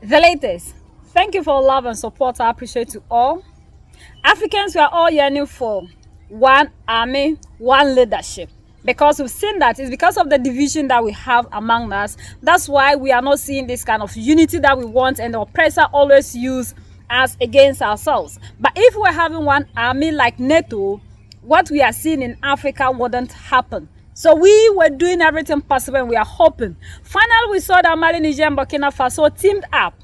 The latest. Thank you for love and support. I appreciate you all. Africans, we are all yearning for one army, one leadership. Because we've seen that it's because of the division that we have among us. That's why we are not seeing this kind of unity that we want, and the oppressor always use us against ourselves. But if we're having one army like NATO, what we are seeing in Africa wouldn't happen. So we were doing everything possible, and we are hoping. Finally, we saw that Mali, Niger, and Burkina Faso teamed up,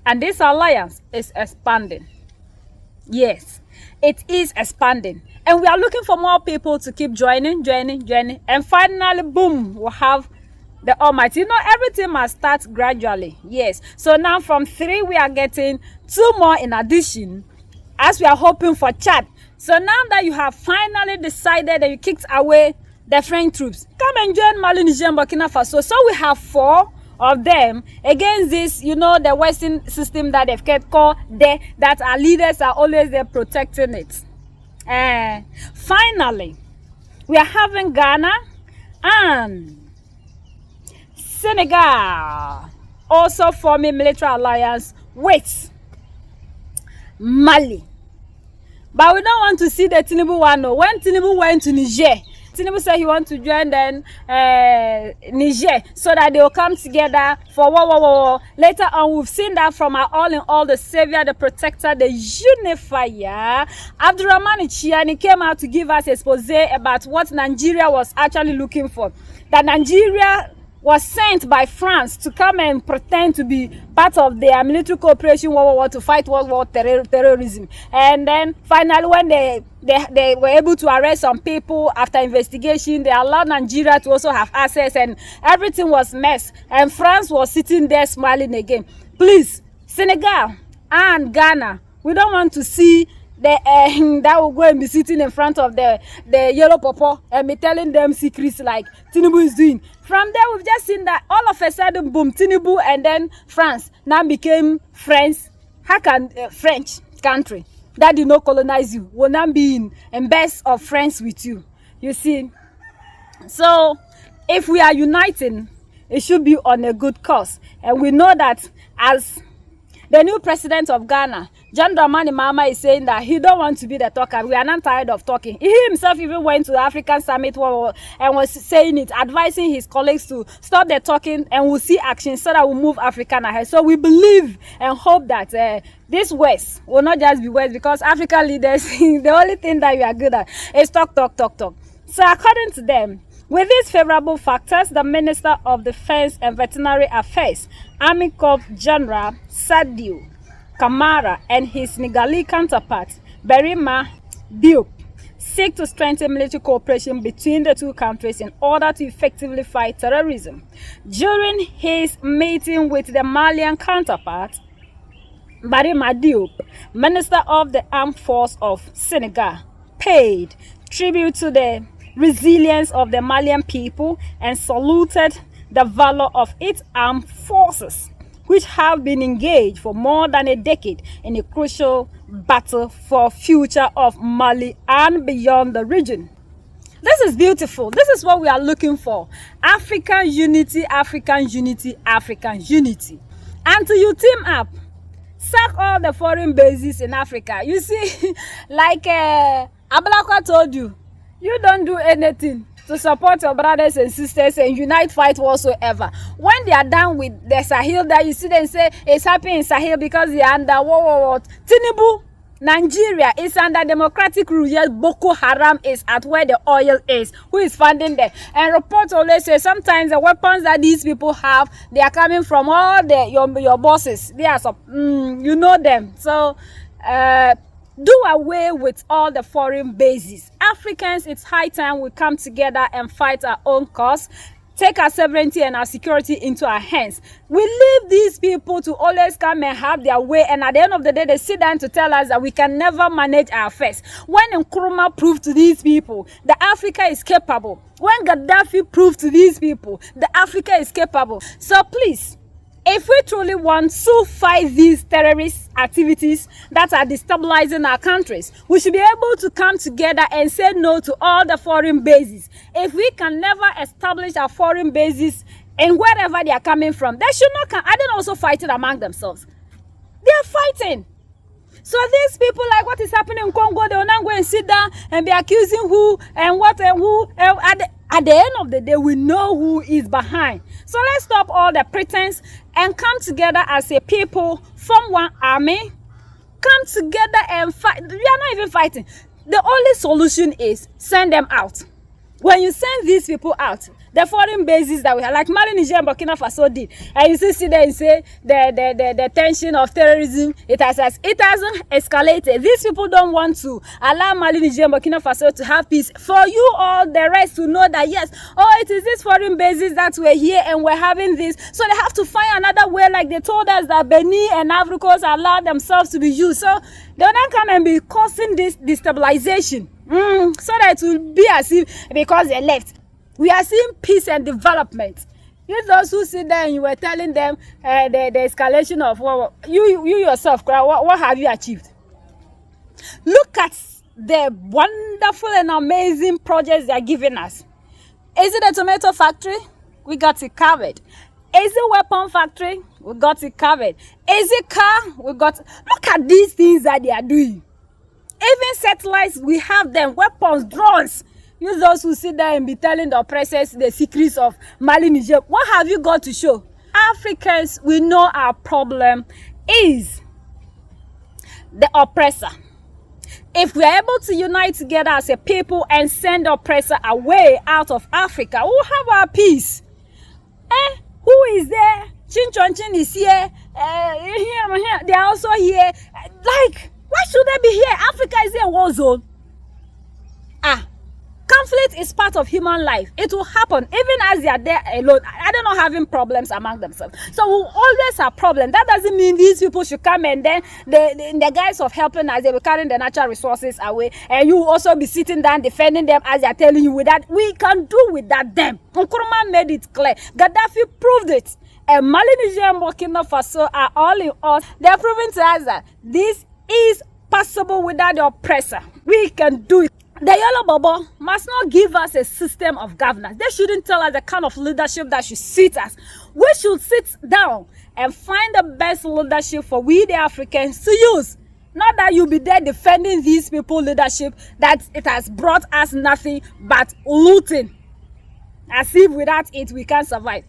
and this alliance is expanding. Yes, it is expanding, and we are looking for more people to keep joining, and finally, boom, we'll have the Almighty. You know, everything must start gradually. Yes, so now from 3 we are getting 2 more in addition, as we are hoping for Chad. So now that you have finally decided that you kicked away the French troops, come and join Mali, Niger, and Burkina Faso. So we have 4 of them against this, you know, the Western system that they've kept called there, that our leaders are always there protecting it. Finally, we are having Ghana and Senegal also forming military alliance with Mali. But we don't want to see the Tinubu one. No. When Tinubu went to Niger, Tinubu said he wants to join then Niger so that they will come together for war. Later on, we've seen that from our all in all, the savior, the protector, the unifier, Abdurrahman Chiani came out to give us expose about what Nigeria was actually looking for. That Nigeria was sent by France to come and pretend to be part of their military cooperation war to fight World War terrorism. And then finally, when they were able to arrest some people after investigation, they allowed Nigeria to also have access, and everything was mess. And France was sitting there smiling again. Please, Senegal and Ghana, we don't want to see that will go and be sitting in front of the yellow pawpaw and be telling them secrets like Tinubu is doing. From there, we've just seen that all of a sudden, boom, Tinubu and then France now became friends. How can French country that did not colonize you will now be in best of friends with you? You see, so if we are uniting, it should be on a good cause, and we know that as the new president of Ghana, John Dramani Mahama, is saying that he don't want to be the talker. We are not tired of talking. He himself even went to the African summit and was saying it, advising his colleagues to stop the talking and we'll see action so that we'll move Africa ahead. So we believe and hope that this West will not just be West, because African leaders, the only thing that we are good at is talk. So according to them, with these favorable factors, the Minister of Defense and Veterinary Affairs, Army Corps General Sadio Kamara, and his Senegalese counterpart, Berima Diop, seek to strengthen military cooperation between the two countries in order to effectively fight terrorism. During his meeting with the Malian counterpart, Berima Diop, Minister of the Armed Force of Senegal, paid tribute to the resilience of the Malian people and saluted the valor of its armed forces, which have been engaged for more than a decade in a crucial battle for future of Mali and beyond the region. This is beautiful. This is what we are looking for. African unity, African unity, African unity. Until you team up, sack all the foreign bases in Africa. You see, like Ablakwa told you, you don't do anything to support your brothers and sisters and unite fight whatsoever. When they are done with the Sahel, that you see them say it's happening in Sahel because they are under war. Tinubu, Nigeria is under democratic rule, yet Boko Haram is at where the oil is. Who is funding them? And reports always say sometimes the weapons that these people have, they are coming from all your bosses. They are you know them. So do away with all the foreign bases. Africans, it's high time we come together and fight our own cause. Take our sovereignty and our security into our hands. We leave these people to always come and have their way, and at the end of the day, they sit down to tell us that we can never manage our affairs. When Nkrumah proved to these people that Africa is capable, when Gaddafi proved to these people that Africa is capable. So please, if we truly want to fight these terrorist activities that are destabilizing our countries, we should be able to come together and say no to all the foreign bases. If we can never establish our foreign bases and wherever they are coming from, they should not come. Are they also fighting among themselves? They are fighting. So these people, like what is happening in Congo, they will not go and sit down and be accusing who and what and who. And at the end of the day, we know who is behind. So let's stop all the pretense and come together as a people, form one army, come together and fight. We are not even fighting. The only solution is send them out. When you send these people out, the foreign bases that we have, like Mali, Niger, and Burkina Faso did, and you see there and say the tension of terrorism, it hasn't escalated. These people don't want to allow Mali, Niger, and Burkina Faso to have peace. For you all the rest to know that yes, oh, it is these foreign bases that we're here and we're having this, so they have to find another way. Like they told us that Benin and Ivory Coast allowed themselves to be used, so they'll not come and be causing this destabilization. So that it will be as if because they left. We are seeing peace and development. You those who sit there and you were telling them the escalation of you yourself, what have you achieved? Look at the wonderful and amazing projects they are giving us. Is it a tomato factory? We got it covered. Is it weapon factory? We got it covered. Is it car? We got. Look at these things that they are doing. Even satellites, we have them, weapons, drones. Use those who sit there and be telling the oppressors the secrets of Mali, Niger. What have you got to show? Africans, we know our problem is the oppressor. If we are able to unite together as a people and send the oppressor away out of Africa, we'll have our peace. Who is there? Chin is here. They are also here. Like, why should they be here? Africa is a war zone. Conflict is part of human life. It will happen even as they are there alone. Are they not having problems among themselves? So we'll always have problems. That doesn't mean these people should come and then the guys of helping us, they will carry the natural resources away, and you will also be sitting down defending them as they are telling you with that. We can do without them. Nkrumah made it clear. Gaddafi proved it. And Mali, Niger, and Burkina Faso are all in all. They are proving to us that this is possible without the oppressor. We can do it. The yellow bubble must not give us a system of governance. They shouldn't tell us the kind of leadership that should suit us. We should sit down and find the best leadership for we the Africans to use. Not that you'll be there defending these people leadership that it has brought us nothing but looting. As if without it we can't survive.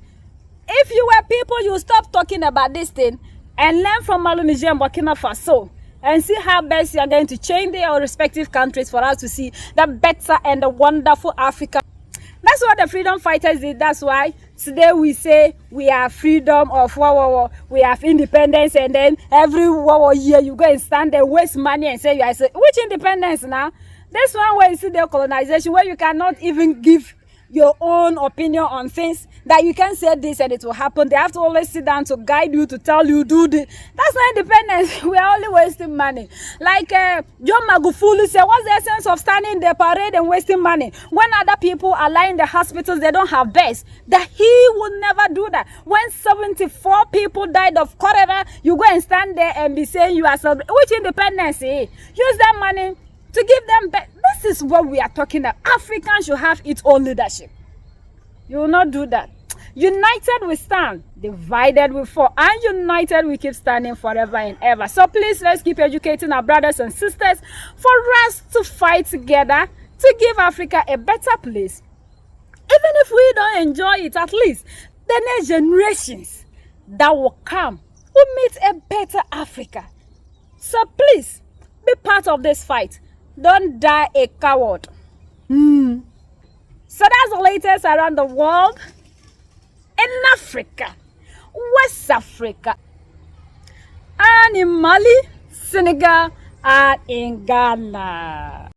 If you were people, you stop talking about this thing and learn from Mali, Niger, and Burkina Faso. And see how best you are going to change their respective countries for us to see the better and the wonderful Africa. That's what the freedom fighters did. That's why today we say we have freedom of we have independence, and then every year you go and stand there, waste money and say you are which independence now? This one where you see the colonization, where you cannot even give your own opinion on things, that you can say this and it will happen. They have to always sit down to guide you, to tell you, do this. That's not independence. We are only wasting money. Like John Magufuli said, what's the essence of standing in the parade and wasting money? When other people are lying in the hospitals, they don't have beds. That he would never do that. When 74 people died of cholera, you go and stand there and be saying you are celebrating. Which independence? Use that money to give them back. This is what we are talking about. Africans should have its own leadership. You will not do that. United we stand, divided we fall. Ununited we keep standing forever and ever. So please, let's keep educating our brothers and sisters for us to fight together to give Africa a better place. Even if we don't enjoy it, at least the next generations that will come will meet a better Africa. So please, be part of this fight. Don't die a coward. So that's the latest around the world. In Africa, West Africa, and in Mali, Senegal, and in Ghana.